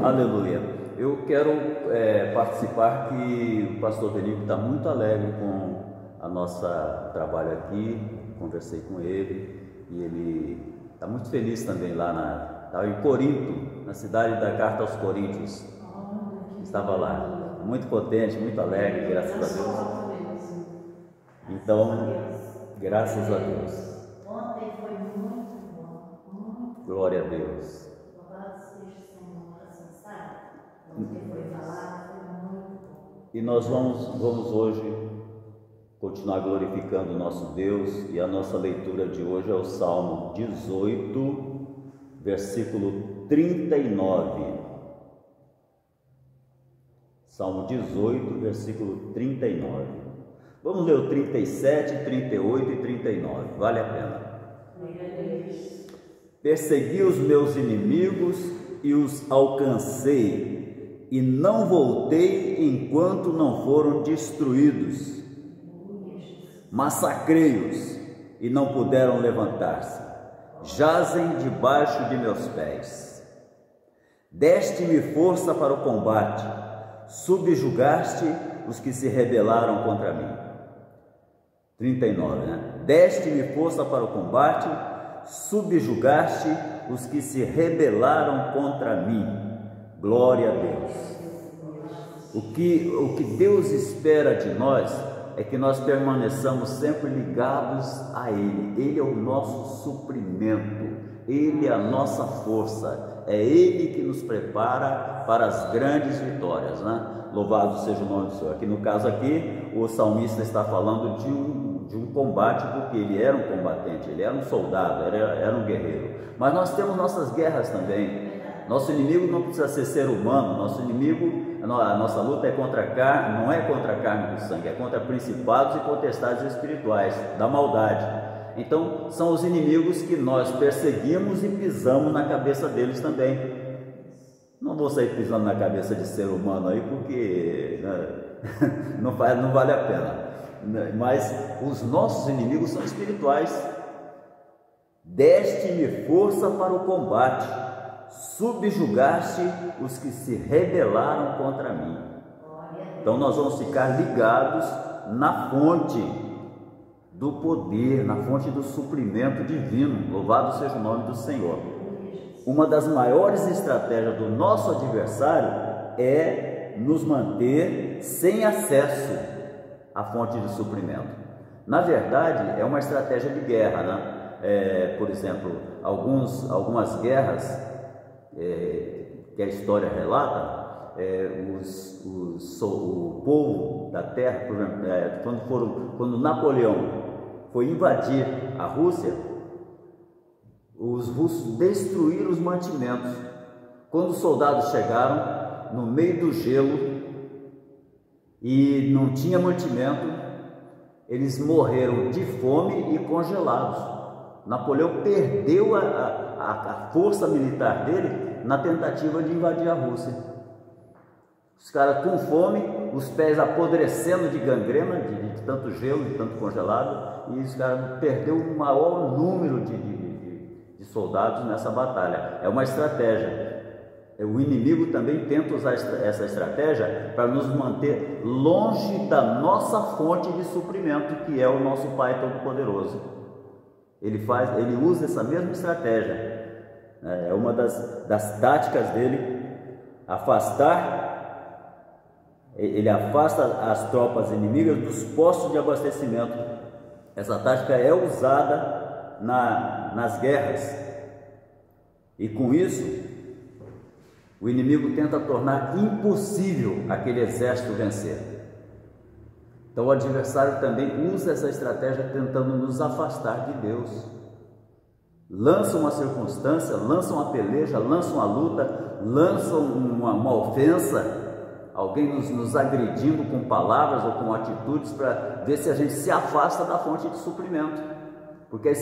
Aleluia. Eu quero participar, que o pastor Benico está muito alegre com a nossa trabalho aqui. Conversei com ele e ele está muito feliz também lá em Corinto, na cidade da Carta aos Coríntios. Estava lá, muito contente, muito alegre, graças a Deus. Então, graças a Deus. Ontem foi muito bom. Glória a Deus. Louvado seja o Senhor, assim, sabe? Ontem foi falado, foi muito bom. E nós vamos hoje continuar glorificando o nosso Deus, e a nossa leitura de hoje é o Salmo 18, versículo 39. Salmo 18, versículo 39. Vamos ler o 37, 38 e 39, vale a pena. Persegui os meus inimigos e os alcancei, e não voltei enquanto não foram destruídos. Massacrei-os e não puderam levantar-se, jazem debaixo de meus pés. Deste-me força para o combate, subjugaste os que se rebelaram contra mim. 39, né? Deste-me força para o combate, subjugaste os que se rebelaram contra mim. Glória a Deus. O que Deus espera de nós é que nós permaneçamos sempre ligados a Ele. Ele é o nosso suprimento, Ele é a nossa força, é Ele que nos prepara para as grandes vitórias, né? Louvado seja o nome do Senhor. Aqui no caso aqui, o salmista está falando de um combate, porque ele era um combatente, ele era um soldado, era um guerreiro. Mas nós temos nossas guerras também. Nosso inimigo não precisa ser humano, nosso inimigo, a nossa luta é contra a carne, não é contra a carne e sangue, é contra principados e potestades espirituais, da maldade. Então, são os inimigos que nós perseguimos e pisamos na cabeça deles também. Não vou sair pisando na cabeça de ser humano aí, porque não vale a pena. Mas os nossos inimigos são espirituais. Deste-me força para o combate, subjugaste os que se rebelaram contra mim. Então nós vamos ficar ligados na fonte do poder, na fonte do suprimento divino. Louvado seja o nome do Senhor. Uma das maiores estratégias do nosso adversário é nos manter sem acesso à fonte de suprimento. Na verdade, é uma estratégia de guerra, né? Por exemplo, algumas guerras que a história relata, o povo da terra, por exemplo, quando Napoleão foi invadir a Rússia, os russos destruíram os mantimentos. Quando os soldados chegaram no meio do gelo e não tinha mantimento, eles morreram de fome e congelados. Napoleão perdeu a força militar dele na tentativa de invadir a Rússia. Os caras com fome, os pés apodrecendo de gangrena, de tanto gelo, de tanto congelado, e os caras perderam o maior número de soldados nessa batalha. É uma estratégia. O inimigo também tenta usar essa estratégia para nos manter longe da nossa fonte de suprimento, que é o nosso Pai Todo-Poderoso. Ele usa essa mesma estratégia. É uma das táticas dele, ele afasta as tropas inimigas dos postos de abastecimento. Essa tática é usada nas guerras, e com isso o inimigo tenta tornar impossível aquele exército vencer. Então o adversário também usa essa estratégia tentando nos afastar de Deus. Lança uma circunstância, lança uma peleja, lança uma luta, lança uma ofensa, alguém nos agredindo com palavras ou com atitudes, para ver se a gente se afasta da fonte de suprimento, porque aí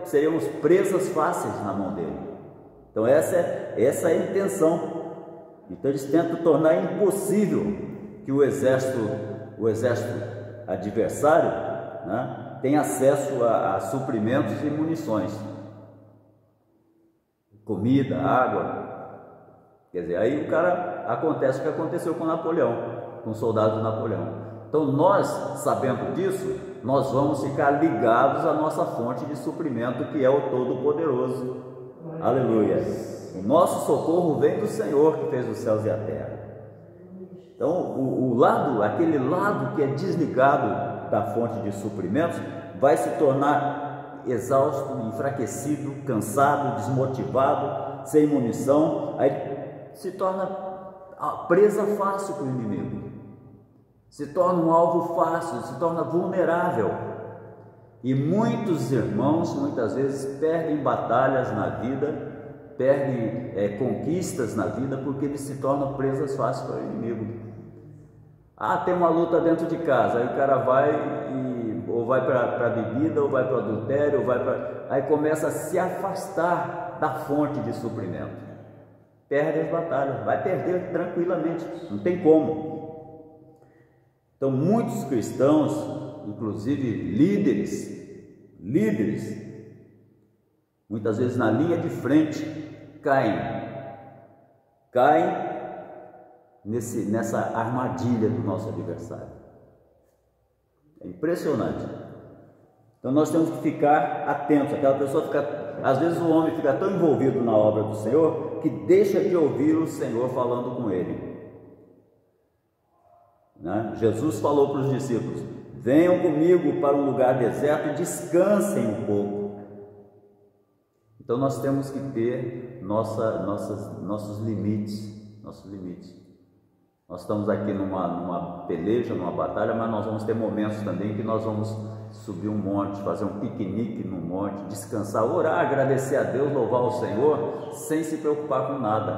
seríamos presas fáceis na mão dele. Então essa é a intenção. Então eles tentam tornar impossível que o exército adversário, né, tenha acesso a suprimentos e munições, comida, água. Quer dizer, aí o cara, acontece o que aconteceu com Napoleão, com o soldado de Napoleão. Então nós, sabendo disso, nós vamos ficar ligados à nossa fonte de suprimento, que é o Todo-Poderoso. Aleluia! O nosso socorro vem do Senhor, que fez os céus e a terra. Então aquele lado que é desligado da fonte de suprimentos, vai se tornar exausto, enfraquecido, cansado, desmotivado, sem munição, aí se torna a presa fácil para o inimigo, se torna um alvo fácil, se torna vulnerável. E muitos irmãos, muitas vezes, perdem batalhas na vida, perdem conquistas na vida, porque eles se tornam presas fáceis para o inimigo. Tem uma luta dentro de casa, aí o cara ou vai para a bebida, ou vai para o adultério, aí começa a se afastar da fonte de suprimento, perde as batalhas, vai perder tranquilamente, não tem como. Então muitos cristãos, inclusive líderes, muitas vezes na linha de frente, caem nessa armadilha do nosso adversário. É impressionante. Então nós temos que ficar atentos. Aquela pessoa às vezes o homem fica tão envolvido na obra do Senhor que deixa de ouvir o Senhor falando com ele, né? Jesus falou para os discípulos: venham comigo para um lugar deserto e descansem um pouco. Então nós temos que ter nossos limites. Nós estamos aqui numa peleja, numa batalha, mas nós vamos ter momentos também que nós vamos subir um monte, fazer um piquenique no monte, descansar, orar, agradecer a Deus, louvar o Senhor, sem se preocupar com nada,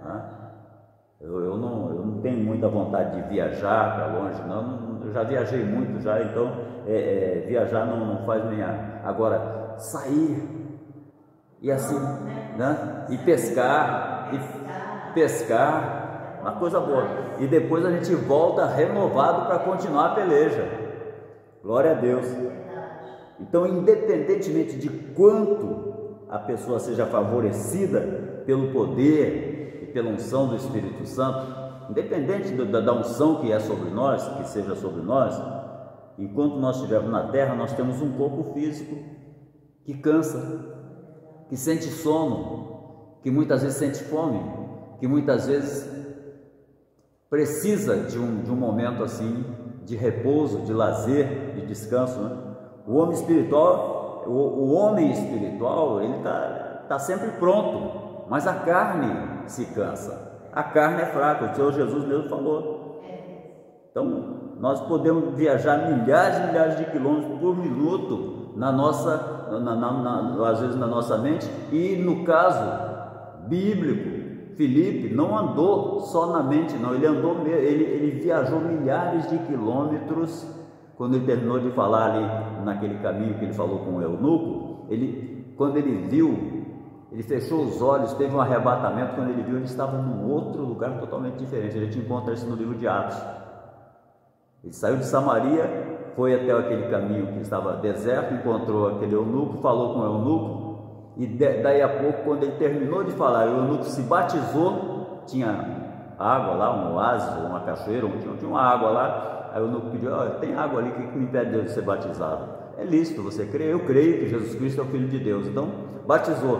né? Eu não tenho muita vontade de viajar para longe, não. Eu já viajei muito já, então viajar não faz nem ar. Agora, sair e assim, né? E pescar, uma coisa boa. E depois a gente volta renovado para continuar a peleja. Glória a Deus. Então, independentemente de quanto a pessoa seja favorecida pelo poder e pela unção do Espírito Santo, independente da unção que é sobre nós, que seja sobre nós, enquanto nós estivermos na terra, nós temos um corpo físico que cansa, que sente sono, que muitas vezes sente fome, que muitas vezes precisa de um momento assim de repouso, de lazer, de descanso, né? O homem espiritual, ele tá sempre pronto, mas a carne se cansa, a carne é fraca. O Senhor Jesus mesmo falou. Então nós podemos viajar milhares e milhares de quilômetros por minuto às vezes na nossa mente, e no caso bíblico, Filipe não andou só na mente, não, ele viajou milhares de quilômetros. Quando ele terminou de falar ali naquele caminho que ele falou com o eunuco, quando ele viu, ele fechou os olhos, teve um arrebatamento. Quando ele viu, ele estava num outro lugar totalmente diferente. A gente encontra isso no livro de Atos. Ele saiu de Samaria, foi até aquele caminho que estava deserto, encontrou aquele eunuco, falou com o eunuco, e daí a pouco, quando ele terminou de falar, o eunuco se batizou. Tinha água lá, um oásis, uma cachoeira, tinha uma água lá. Aí o eunuco pediu: tem água ali, que me impede de ser batizado? É lícito, você crê? Eu creio que Jesus Cristo é o Filho de Deus. Então batizou.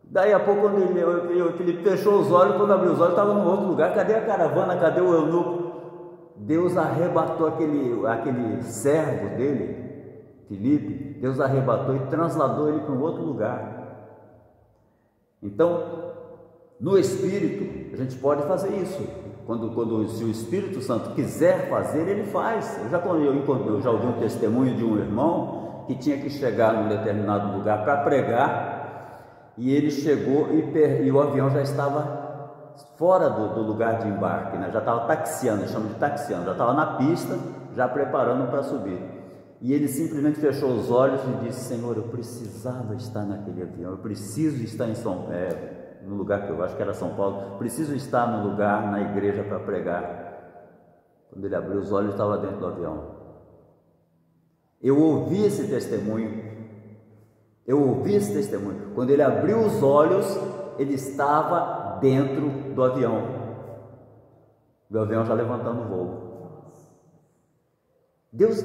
Daí a pouco, quando ele fechou os olhos, quando abriu os olhos, estava num outro lugar. Cadê a caravana? Cadê o eunuco? Deus arrebatou aquele servo dele, Filipe. Deus arrebatou e trasladou ele para um outro lugar. Então, no Espírito, a gente pode fazer isso. Se o Espírito Santo quiser fazer, ele faz. Eu já ouvi um testemunho de um irmão que tinha que chegar num determinado lugar para pregar, e ele chegou e o avião já estava fora do lugar de embarque, né? Já estava taxiando, chama de taxiando, já estava na pista, já preparando para subir. E ele simplesmente fechou os olhos e disse: Senhor, eu precisava estar naquele avião, eu preciso estar no lugar que eu acho que era São Paulo, preciso estar no lugar, na igreja, para pregar. Quando ele abriu os olhos, estava dentro do avião. Eu ouvi esse testemunho. Quando ele abriu os olhos, ele estava dentro do avião. O avião já levantando o voo. Deus,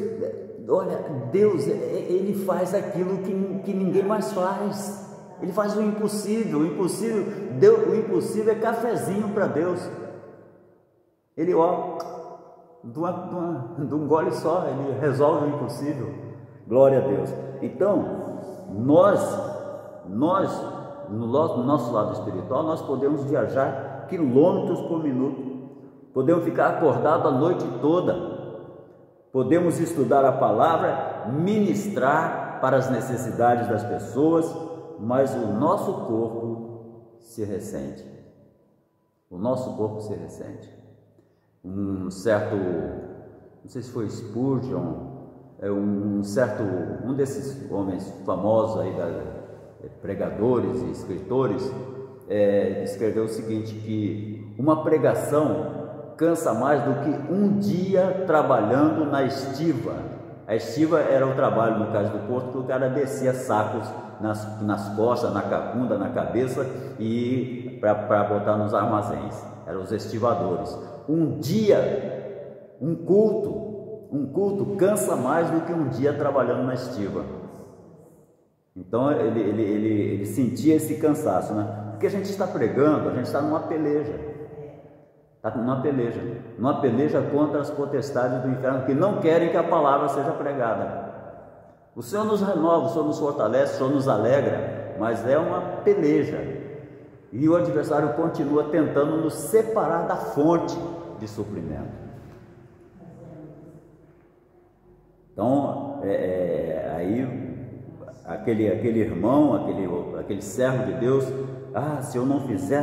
olha, Deus, Ele faz aquilo que ninguém mais faz. Ele faz o impossível. O impossível é cafezinho para Deus. Ele, ó, de um gole só, Ele resolve o impossível. Glória a Deus. Então, nós no nosso lado espiritual, nós podemos viajar quilômetros por minuto, podemos ficar acordados a noite toda, podemos estudar a palavra, ministrar para as necessidades das pessoas, mas o nosso corpo se ressente. O nosso corpo se ressente. Um certo, não sei se foi Spurgeon, um desses homens famosos aí, pregadores e escritores, escreveu o seguinte, que uma pregação cansa mais do que um dia trabalhando na estiva. A estiva era o trabalho, no caso do porto, que o cara descia sacos nas costas, na cacunda, na cabeça, e para botar nos armazéns. Eram os estivadores. Um dia, um culto cansa mais do que um dia trabalhando na estiva. Então ele sentia esse cansaço, né? Porque a gente está pregando, a gente está numa peleja. Numa peleja contra as potestades do inferno, que não querem que a palavra seja pregada. O Senhor nos renova, o Senhor nos fortalece, o Senhor nos alegra, mas é uma peleja. E o adversário continua tentando nos separar da fonte de suprimento. Então, aí aquele irmão, aquele servo de Deus, se eu não fizer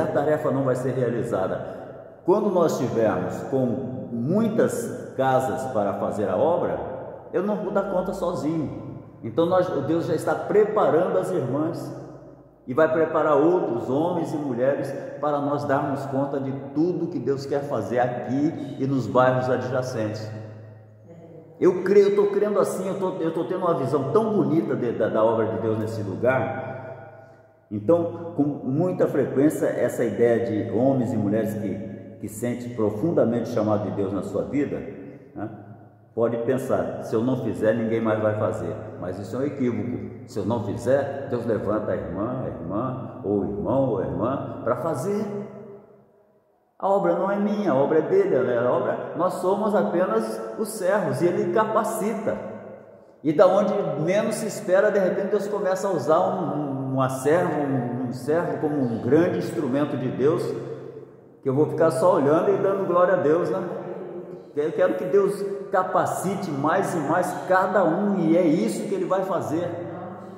a tarefa não vai ser realizada. Quando nós estivermos com muitas casas para fazer a obra, eu não vou dar conta sozinho. Então Deus já está preparando as irmãs e vai preparar outros homens e mulheres para nós darmos conta de tudo que Deus quer fazer aqui e nos bairros adjacentes. Eu estou crendo assim, eu estou tendo uma visão tão bonita da obra de Deus nesse lugar. Então, com muita frequência, essa ideia de homens e mulheres que sentem profundamente o chamado de Deus na sua vida, né, pode pensar, se eu não fizer, ninguém mais vai fazer. Mas isso é um equívoco. Se eu não fizer, Deus levanta a irmã, ou o irmão, ou a irmã, para fazer. A obra não é minha, a obra é dele, nós somos apenas os servos, e Ele capacita. E da onde menos se espera, de repente Deus começa a usar um servo como um grande instrumento de Deus, que eu vou ficar só olhando e dando glória a Deus, né? Eu quero que Deus capacite mais e mais cada um, e é isso que Ele vai fazer.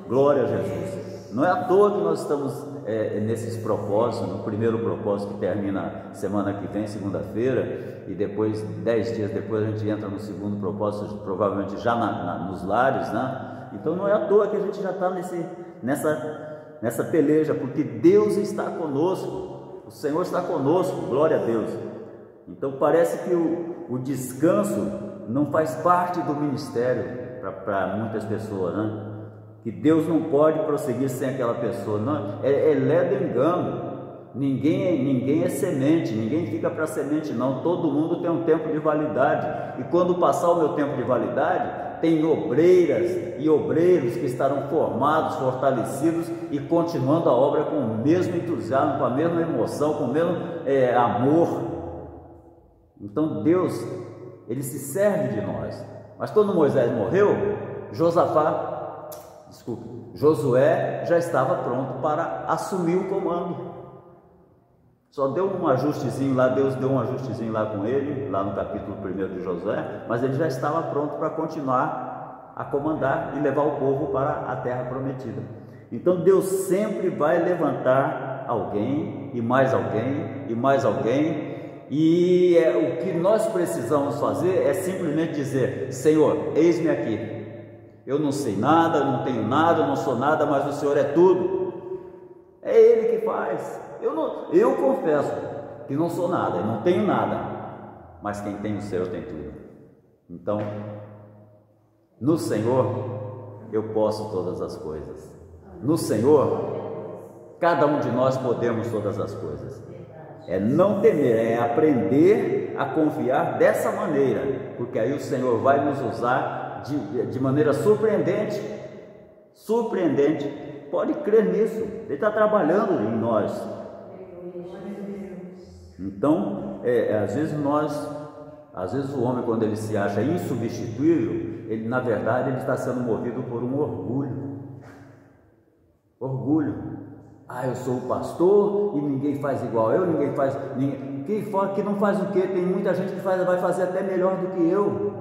Glória a Jesus. Não é à toa que nós estamos nesses propósitos. No primeiro propósito, que termina semana que vem, segunda-feira, e depois, 10 dias depois, a gente entra no segundo propósito, provavelmente já nos lares, né? Então não é à toa que a gente já está nessa peleja, porque Deus está conosco, o Senhor está conosco, glória a Deus. Então parece que o descanso não faz parte do ministério para muitas pessoas, né? Que Deus não pode prosseguir sem aquela pessoa, não, é ledo engano. Ninguém é semente, ninguém fica para semente, não. Todo mundo tem um tempo de validade, e quando passar o meu tempo de validade, tem obreiras e obreiros que estarão formados, fortalecidos e continuando a obra com o mesmo entusiasmo, com a mesma emoção, com o mesmo amor. Então Deus, Ele se serve de nós. Mas quando Moisés morreu, Josué já estava pronto para assumir o comando. Só deu um ajustezinho lá, Deus deu um ajustezinho lá com ele, lá no capítulo 1 de Josué, mas ele já estava pronto para continuar a comandar e levar o povo para a terra prometida. Então Deus sempre vai levantar alguém, e mais alguém, e mais alguém, e o que nós precisamos fazer é simplesmente dizer: Senhor, eis-me aqui. Eu não sei nada, não tenho nada, não sou nada, mas o Senhor é tudo. É Ele que faz. Eu confesso que não sou nada, eu não tenho nada, mas quem tem o Senhor tem tudo. Então, no Senhor eu posso todas as coisas. No Senhor Cada um de nós podemos todas as coisas. É não temer, é aprender a confiar dessa maneira, porque aí o Senhor vai nos usar de maneira surpreendente. Surpreendente. Pode crer nisso. Ele está trabalhando em nós. Então, às vezes o homem, quando ele se acha insubstituível, ele na verdade ele está sendo movido por um orgulho. Orgulho. Eu sou o pastor e ninguém faz igual eu, que não faz o quê? Tem muita gente que vai fazer até melhor do que eu.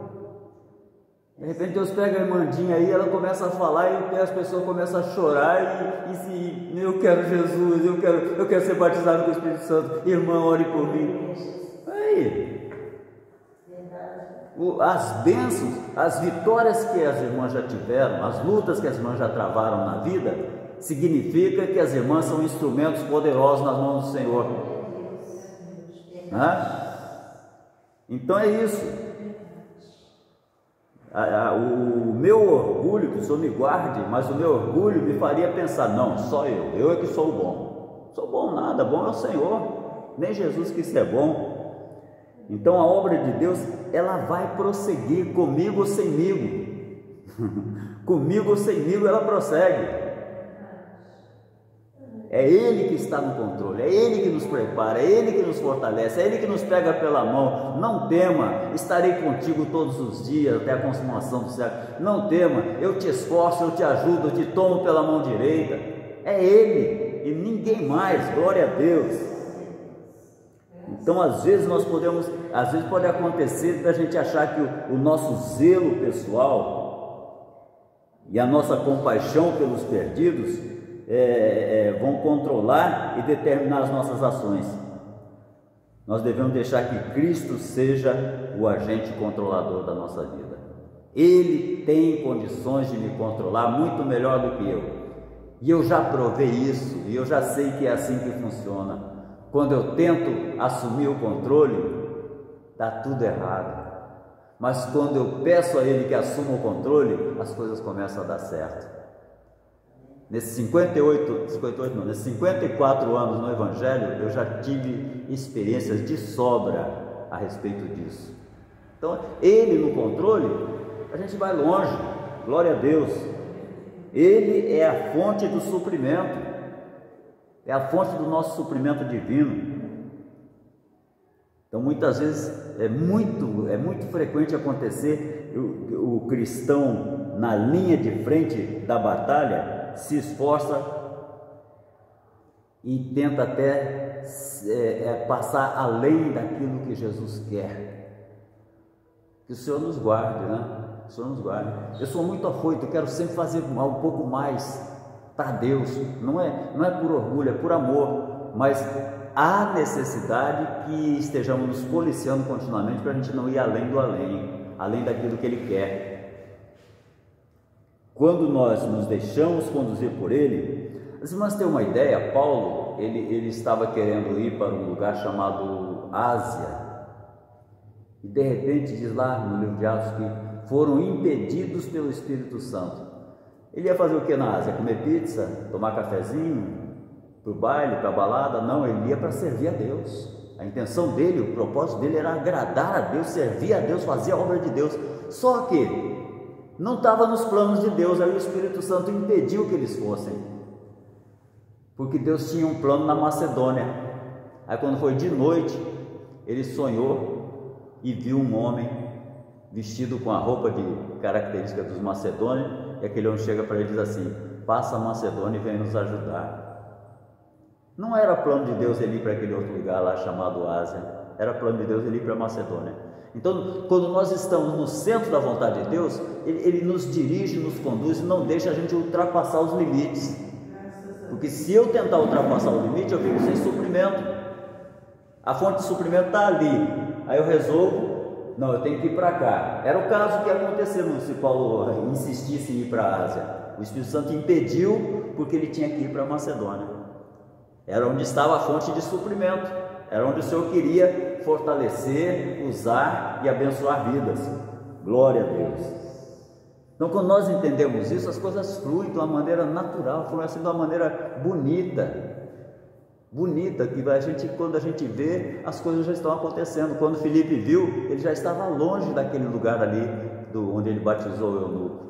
De repente Deus pega a irmãzinha aí, ela começa a falar e as pessoas começam a chorar e eu quero Jesus, eu quero ser batizado com o Espírito Santo, irmã, ore por mim. Aí, as bênçãos, as vitórias que as irmãs já tiveram, as lutas que as irmãs já travaram na vida, significa que as irmãs são instrumentos poderosos nas mãos do Senhor. Então é isso. O meu orgulho, que o Senhor me guarde, mas o meu orgulho me faria pensar, não, só eu é que sou o bom. Sou bom nada, bom é o Senhor, nem Jesus quis ser bom. Então a obra de Deus, ela vai prosseguir, comigo ou semigo. Comigo ou semigo ela prossegue. É Ele que está no controle, é Ele que nos prepara, é Ele que nos fortalece, é Ele que nos pega pela mão. Não tema, estarei contigo todos os dias até a consumação do século. Não tema, eu te esforço, eu te ajudo, eu te tomo pela mão direita. É Ele e ninguém mais, glória a Deus. Então às vezes pode acontecer da gente achar que o nosso zelo pessoal e a nossa compaixão pelos perdidos vão controlar e determinar as nossas ações. Nós devemos deixar que Cristo seja o agente controlador da nossa vida. Ele tem condições de me controlar muito melhor do que eu. E eu já provei isso, e eu já sei que é assim que funciona. Quando eu tento assumir o controle, está tudo errado. Mas quando eu peço a Ele que assuma o controle, as coisas começam a dar certo. Nesses 54 anos no Evangelho, eu já tive experiências de sobra a respeito disso. Então, Ele no controle, a gente vai longe, glória a Deus. Ele é a fonte do suprimento, é a fonte do nosso suprimento divino. Então, muitas vezes, é muito frequente acontecer o cristão na linha de frente da batalha, se esforça e tenta até passar além daquilo que Jesus quer. Que o Senhor nos guarde, né? O Senhor nos guarde. Eu sou muito afoito, eu quero sempre fazer um pouco mais para Deus. Não é por orgulho, é por amor. Mas há necessidade que estejamos nos policiando continuamente para a gente não ir além do além daquilo que Ele quer. Quando nós nos deixamos conduzir por Ele, as irmãs têm uma ideia, Paulo, ele estava querendo ir para um lugar chamado Ásia, e de repente diz lá no livro de Atos que foram impedidos pelo Espírito Santo. Ele ia fazer o que na Ásia? Comer pizza? Tomar cafezinho? Para o baile, para a balada? Não, ele ia para servir a Deus. A intenção dele, o propósito dele era agradar a Deus, servir a Deus, fazer a obra de Deus. Só que não estava nos planos de Deus, aí o Espírito Santo impediu que eles fossem, porque Deus tinha um plano na Macedônia. Aí quando foi de noite, ele sonhou e viu um homem vestido com a roupa de característica dos macedônios, e aquele homem chega para ele e diz assim: passa a Macedônia e vem nos ajudar. Não era plano de Deus ele ir para aquele outro lugar lá chamado Ásia, era plano de Deus ele ir para a Macedônia. Então, quando nós estamos no centro da vontade de Deus, Ele nos dirige, nos conduz e não deixa a gente ultrapassar os limites. Porque se eu tentar ultrapassar o limite, eu fico sem suprimento. A fonte de suprimento está ali. Aí eu resolvo, não, eu tenho que ir para cá. Era o caso que ia acontecer se Paulo insistisse em ir para a Ásia. O Espírito Santo impediu porque ele tinha que ir para a Macedônia. Era onde estava a fonte de suprimento. Era onde o Senhor queria fortalecer, usar e abençoar vidas. Glória a Deus. Então, quando nós entendemos isso, as coisas fluem de uma maneira natural, fluem assim de uma maneira bonita. bonita, que quando a gente vê, as coisas já estão acontecendo. Quando Filipe viu, ele já estava longe daquele lugar ali, onde ele batizou o eunuco.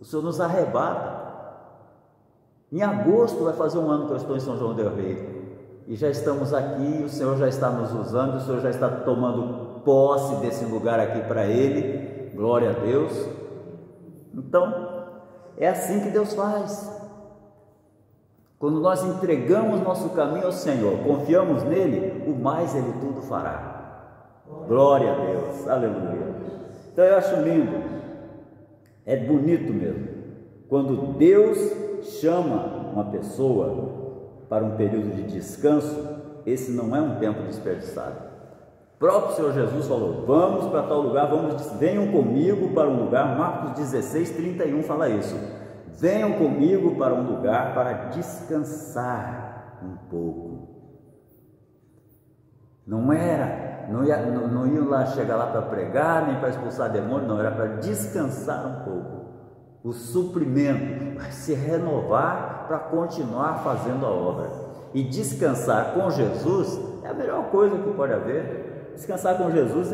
O Senhor nos arrebata. Em agosto vai fazer um ano que eu estou em São João del Rei, e já estamos aqui, o Senhor já está nos usando, o Senhor já está tomando posse desse lugar aqui para Ele, glória a Deus. Então, é assim que Deus faz. Quando nós entregamos nosso caminho ao Senhor, confiamos nele, o mais Ele tudo fará. Glória a Deus, aleluia. Então eu acho lindo, é bonito mesmo, quando Deus chama uma pessoa para um período de descanso. Esse não é um tempo desperdiçado. O próprio Senhor Jesus falou: vamos para tal lugar, venham comigo para um lugar. Marcos 16:31 fala isso: venham comigo para um lugar para descansar um pouco. Não iam lá chegar lá para pregar, nem para expulsar demônio, não, era para descansar um pouco. O suprimento vai se renovar para continuar fazendo a obra. E descansar com Jesus é a melhor coisa que pode haver. Descansar com Jesus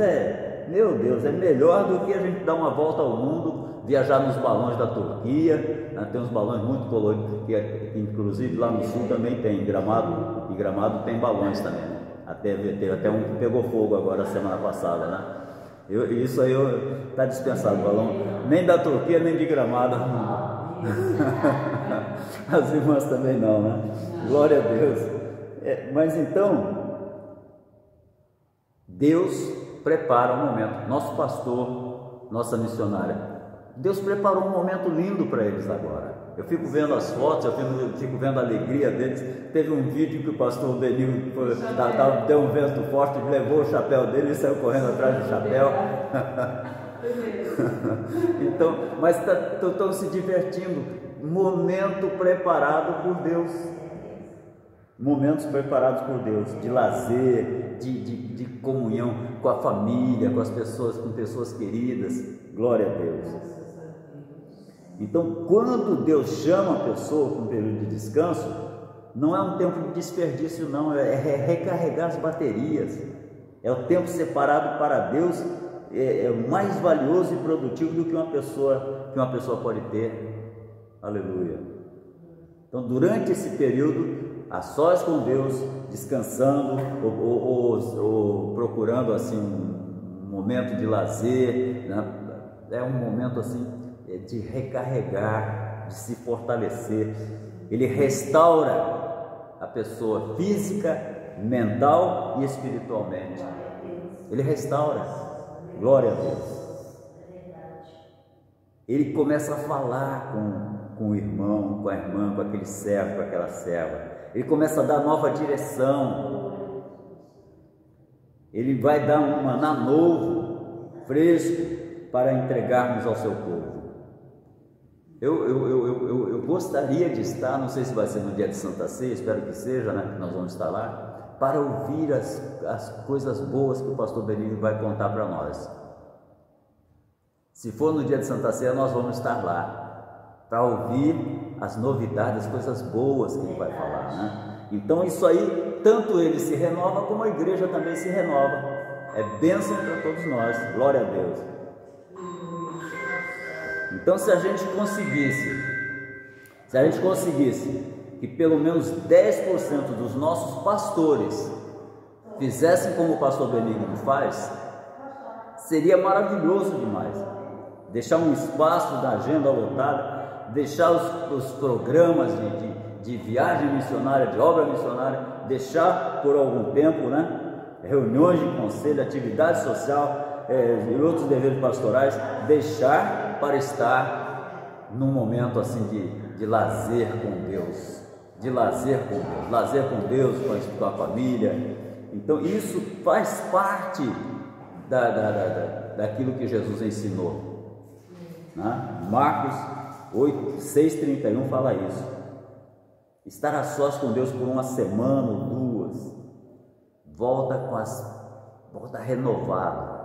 meu Deus, é melhor do que a gente dar uma volta ao mundo, viajar nos balões da Turquia, né? Tem uns balões muito coloridos, que inclusive lá no sul também tem, em Gramado tem balões também, né? Teve até um que pegou fogo agora semana passada, né? Isso aí está dispensado, balão, nem da Turquia nem de Gramado. As irmãs também não, né? Glória a Deus. Mas então, Deus prepara um momento. Nosso pastor, nossa missionária, Deus preparou um momento lindo para eles agora. Eu fico vendo as fotos, eu fico vendo a alegria deles. Teve um vídeo que o pastor Benil deu um vento forte, levou o chapéu dele e saiu correndo atrás do chapéu. Então, mas estão se divertindo. Momento preparado por Deus. Momentos preparados por Deus, de lazer, de comunhão com a família, com as pessoas, com pessoas queridas. Glória a Deus. Então, quando Deus chama a pessoa para um período de descanso, não é um tempo de desperdício, não, é recarregar as baterias. É o tempo separado para Deus, é mais valioso e produtivo do que uma pessoa pode ter. Aleluia. Então, durante esse período, a sós com Deus, descansando ou procurando assim um momento de lazer, né? É um momento assim de recarregar, de se fortalecer. Ele restaura a pessoa física, mental e espiritualmente. Ele restaura. Glória a Deus. Ele começa a falar com o irmão, com a irmã, com aquele servo, com aquela serva. Ele começa a dar nova direção. Ele vai dar um maná novo, fresco, para entregarmos ao seu povo. Eu gostaria de estar, não sei se vai ser no dia de Santa Ceia, espero que seja, né, que nós vamos estar lá, para ouvir as coisas boas que o pastor Benigno vai contar para nós. Se for no dia de Santa Ceia, nós vamos estar lá, para ouvir as novidades, as coisas boas que ele vai falar, né? Então isso aí, tanto ele se renova, como a igreja também se renova. É bênção para todos nós, glória a Deus. Então, se a gente conseguisse que pelo menos 10% dos nossos pastores fizessem como o pastor Benigno faz, seria maravilhoso demais. Deixar um espaço da agenda lotada, deixar os programas de viagem missionária, de obra missionária, deixar por algum tempo, né? Reuniões de conselho, atividade social e outros deveres pastorais, deixar para estar num momento assim de lazer com Deus, lazer com Deus, com a família. Então isso faz parte daquilo que Jesus ensinou, né? Marcos 6:31 fala isso. Estar a sós com Deus por uma semana ou duas, volta renovado,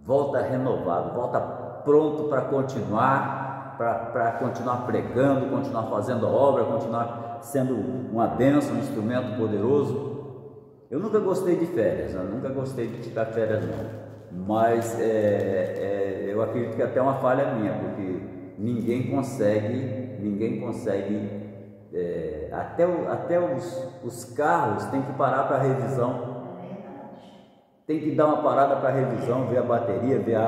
volta pronto para continuar para continuar pregando, continuar fazendo a obra, continuar sendo uma bênção, um instrumento poderoso. Eu nunca gostei de férias, eu nunca gostei de tirar férias não, mas eu acredito que até uma falha minha, porque ninguém consegue, até os carros tem que parar para revisão, tem que dar uma parada para revisão, ver a bateria, ver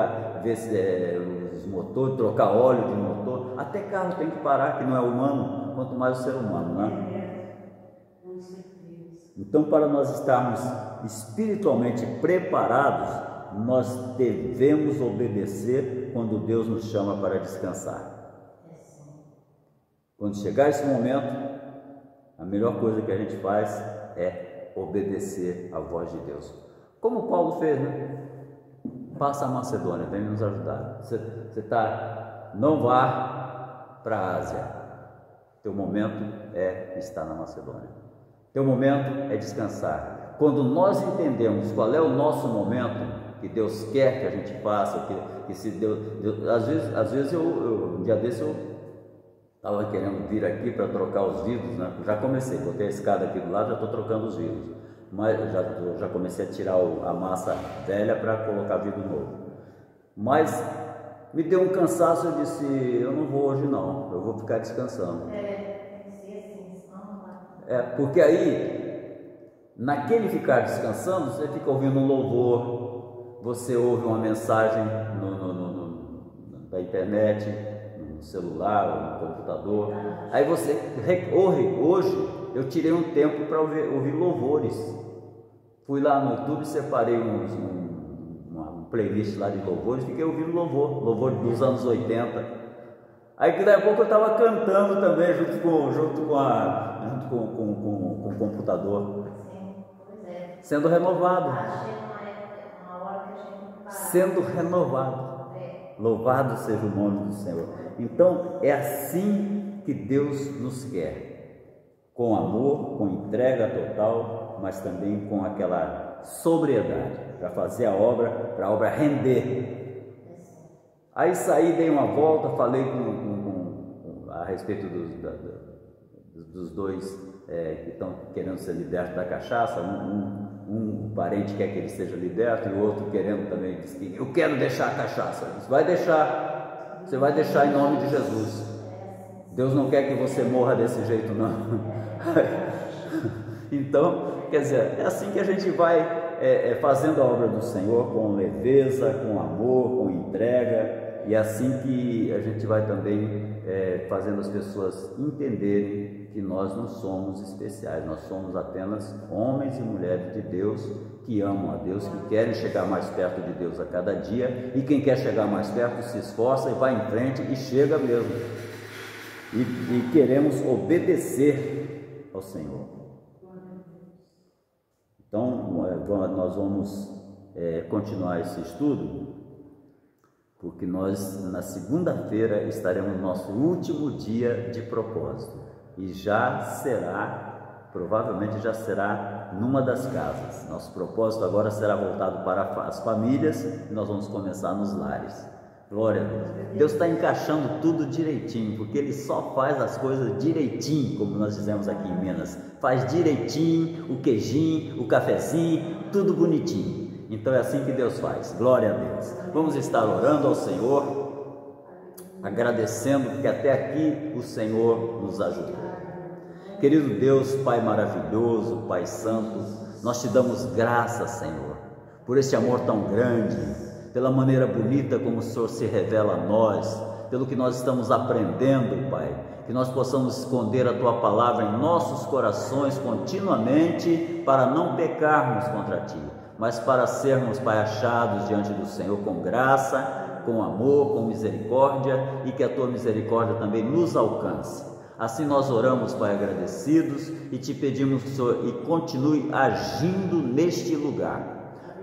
os motores, trocar óleo de motor, até carro tem que parar, que não é humano, quanto mais o ser humano, né? Então, para nós estarmos espiritualmente preparados, nós devemos obedecer quando Deus nos chama para descansar. Quando chegar esse momento, a melhor coisa que a gente faz é obedecer à voz de Deus. Como Paulo fez, né? Passa a Macedônia, vem nos ajudar. Não vá para a Ásia. Teu momento é estar na Macedônia. Teu momento é descansar. Quando nós entendemos qual é o nosso momento, que Deus quer que a gente faça, que se Deus às vezes um dia desse eu estava querendo vir aqui para trocar os vidros, né? Já comecei, botei a escada aqui do lado, já estou trocando os vidros, mas já comecei a tirar a massa velha para colocar vidro novo. Mas me deu um cansaço, eu disse, eu não vou hoje não, eu vou ficar descansando. Porque aí, naquele ficar descansando, você fica ouvindo um louvor, você ouve uma mensagem da internet, no celular, no computador. Aí você hoje eu tirei um tempo para ouvir louvores. Fui lá no YouTube, separei uma playlist lá de louvores, fiquei ouvindo louvor dos anos 80. Aí daqui a pouco eu estava cantando também junto com o computador, sendo renovado, louvado seja o nome do Senhor. Então é assim que Deus nos quer, com amor, com entrega total, mas também com aquela sobriedade, para fazer a obra, para a obra render. Aí saí, dei uma volta, falei a respeito dos dois que estão querendo ser libertos da cachaça. Um parente quer que ele seja liberto e o outro querendo também, diz que eu quero deixar a cachaça. Você vai deixar em nome de Jesus. Deus não quer que você morra desse jeito não. Então, quer dizer, é assim que a gente vai fazendo a obra do Senhor com leveza, com amor, com entrega. E é assim que a gente vai também fazendo as pessoas entenderem que nós não somos especiais, nós somos apenas homens e mulheres de Deus que amam a Deus, que querem chegar mais perto de Deus a cada dia, e quem quer chegar mais perto se esforça e vai em frente e chega mesmo. E queremos obedecer ao Senhor. Então, nós vamos continuar esse estudo, porque nós na segunda-feira estaremos no nosso último dia de propósito e provavelmente já será numa das casas. Nosso propósito agora será voltado para as famílias e nós vamos começar nos lares. Glória a Deus. Deus está encaixando tudo direitinho, porque Ele só faz as coisas direitinho, como nós dizemos aqui em Minas. Faz direitinho, o queijinho, o cafezinho, tudo bonitinho. Então é assim que Deus faz. Glória a Deus. Vamos estar orando ao Senhor, agradecendo que até aqui o Senhor nos ajudou. Querido Deus, Pai maravilhoso, Pai santo, nós te damos graças, Senhor, por esse amor tão grande, pela maneira bonita como o Senhor se revela a nós, pelo que nós estamos aprendendo, Pai, que nós possamos esconder a Tua palavra em nossos corações continuamente, para não pecarmos contra Ti, mas para sermos, Pai, achados diante do Senhor com graça, com amor, com misericórdia, e que a Tua misericórdia também nos alcance. Assim nós oramos, Pai, agradecidos, e te pedimos, Senhor, e continue agindo neste lugar.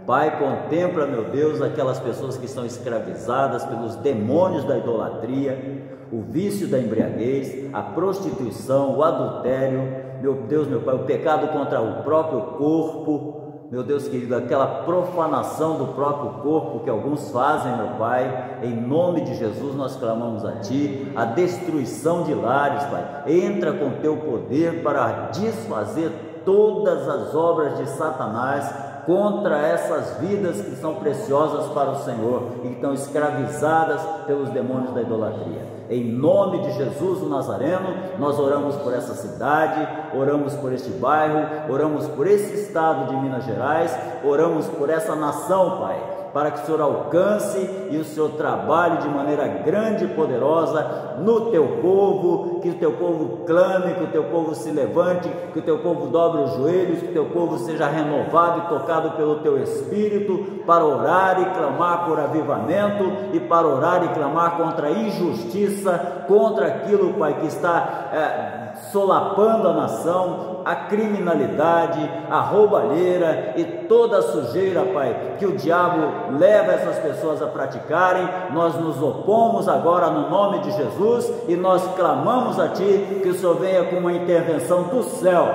Pai, contempla, meu Deus, aquelas pessoas que estão escravizadas pelos demônios da idolatria, o vício da embriaguez, a prostituição, o adultério, meu Deus, meu Pai, o pecado contra o próprio corpo. meu Deus querido, aquela profanação do próprio corpo que alguns fazem, meu Pai, em nome de Jesus nós clamamos a Ti, a destruição de lares, Pai, entra com Teu poder para desfazer todas as obras de Satanás contra essas vidas que são preciosas para o Senhor e que estão escravizadas pelos demônios da idolatria. Em nome de Jesus o Nazareno, nós oramos por essa cidade, oramos por este bairro, oramos por esse estado de Minas Gerais, oramos por essa nação, Pai, para que o Senhor alcance e o Senhor trabalhe de maneira grande e poderosa no Teu povo, que o Teu povo clame, que o Teu povo se levante, que o Teu povo dobre os joelhos, que o Teu povo seja renovado e tocado pelo Teu Espírito, para orar e clamar por avivamento e para orar e clamar contra a injustiça, contra aquilo, Pai, que está solapando a nação, a criminalidade, a roubalheira e toda a sujeira, Pai, que o diabo leva essas pessoas a praticarem. Nós nos opomos agora no nome de Jesus e nós clamamos a Ti que o Senhor venha com uma intervenção do céu.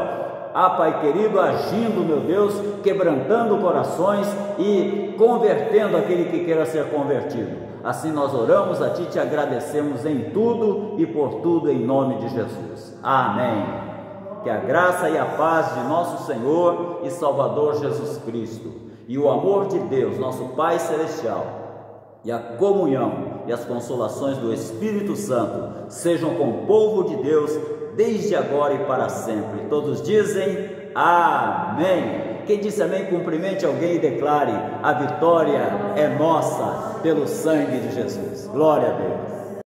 Pai querido, agindo, meu Deus, quebrantando corações e convertendo aquele que queira ser convertido. Assim nós oramos a Ti, te agradecemos em tudo e por tudo em nome de Jesus. Amém. Que a graça e a paz de nosso Senhor e Salvador Jesus Cristo e o amor de Deus, nosso Pai Celestial, e a comunhão e as consolações do Espírito Santo sejam com o povo de Deus desde agora e para sempre. Todos dizem amém. Quem disse amém, cumprimente alguém e declare: a vitória é nossa pelo sangue de Jesus. Glória a Deus.